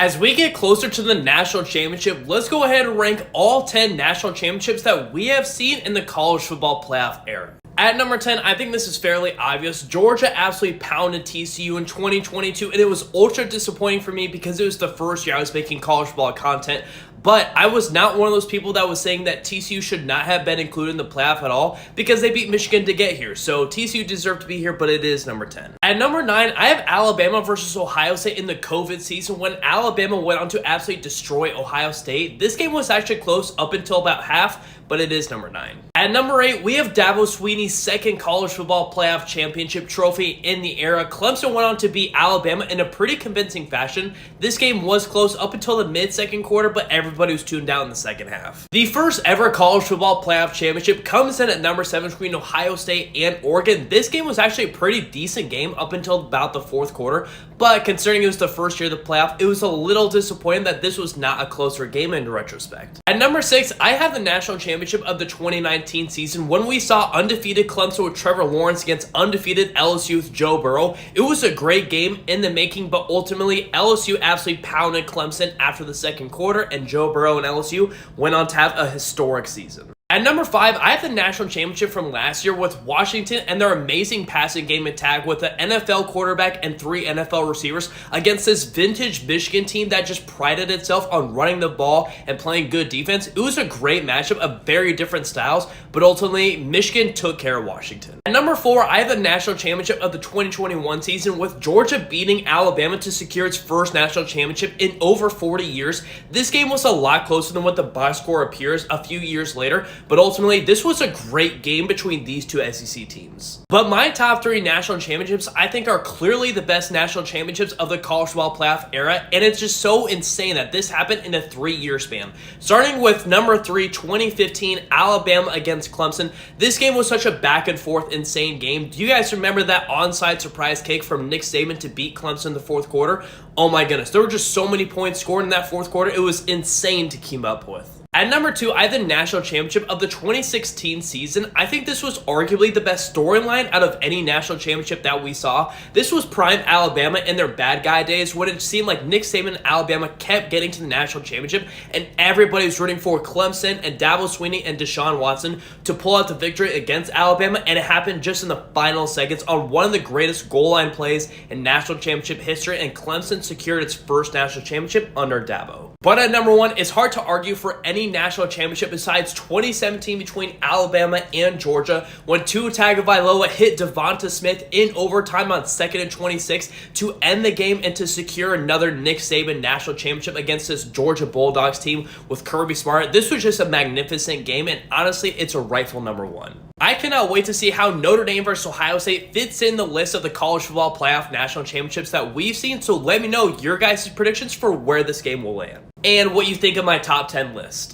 As we get closer to the national championship, let's go ahead and rank all 10 national championships that we have seen in the college football playoff era. At number 10, I think this is fairly obvious. Georgia absolutely pounded TCU in 2022, and it was ultra disappointing for me because it was the first year I was making college football content. But I was not one of those people that was saying that TCU should not have been included in the playoff at all because they beat Michigan to get here. So TCU deserved to be here, but it is number 10. At number 9, I have Alabama versus Ohio State in the COVID season when Alabama went on to absolutely destroy Ohio State. This game was actually close up until about half, but it is number 9. At number 8, we have Dabo Swinney's second college football playoff championship trophy in the era. Clemson went on to beat Alabama in a pretty convincing fashion. This game was close up until the mid-second quarter, but everybody was tuned out in the second half. The first ever college football playoff championship comes in at number 7 between Ohio State and Oregon. This game was actually a pretty decent game up until about the fourth quarter, but considering it was the first year of the playoff, it was a little disappointing that this was not a closer game in retrospect. At number 6, I have the national championship of the 2019 season when we saw undefeated Clemson with Trevor Lawrence against undefeated LSU with Joe Burrow. It was a great game in the making, but ultimately LSU absolutely pounded Clemson after the second quarter, and Joe Burrow and LSU went on to have a historic season. At number 5, I have the national championship from last year with Washington and their amazing passing game attack with an NFL quarterback and 3 NFL receivers against this vintage Michigan team that just prided itself on running the ball and playing good defense. It was a great matchup of very different styles, but ultimately Michigan took care of Washington. At number 4, I have the national championship of the 2021 season with Georgia beating Alabama to secure its first national championship in over 40 years. This game was a lot closer than what the box score appears a few years later, but ultimately, this was a great game between these two SEC teams. But my top 3 national championships, I think, are clearly the best national championships of the college football playoff era, and it's just so insane that this happened in a 3-year span. Starting with number 3, 2015, Alabama against Clemson. This game was such a back and forth, insane game. Do you guys remember that onside surprise kick from Nick Saban to beat Clemson in the fourth quarter? Oh my goodness, there were just so many points scored in that fourth quarter. It was insane to keep up with. At number 2, I have the national championship of the 2016 season. I think this was arguably the best storyline out of any national championship that we saw. This was prime Alabama in their bad guy days when it seemed like Nick Saban and Alabama kept getting to the national championship and everybody was rooting for Clemson and Dabo Swinney and Deshaun Watson to pull out the victory against Alabama, and it happened just in the final seconds on one of the greatest goal line plays in national championship history, and Clemson secured its first national championship under Dabo. But at number 1, it's hard to argue for any national championship besides 2017 between Alabama and Georgia when Tua Tagovailoa hit Devonta Smith in overtime on 2nd and 26 to end the game and to secure another Nick Saban national championship against this Georgia Bulldogs team with Kirby Smart. This was just a magnificent game, and honestly, it's a rightful number 1. I cannot wait to see how Notre Dame versus Ohio State fits in the list of the college football playoff national championships that we've seen, so let me know your guys' predictions for where this game will land and what you think of my top 10 list.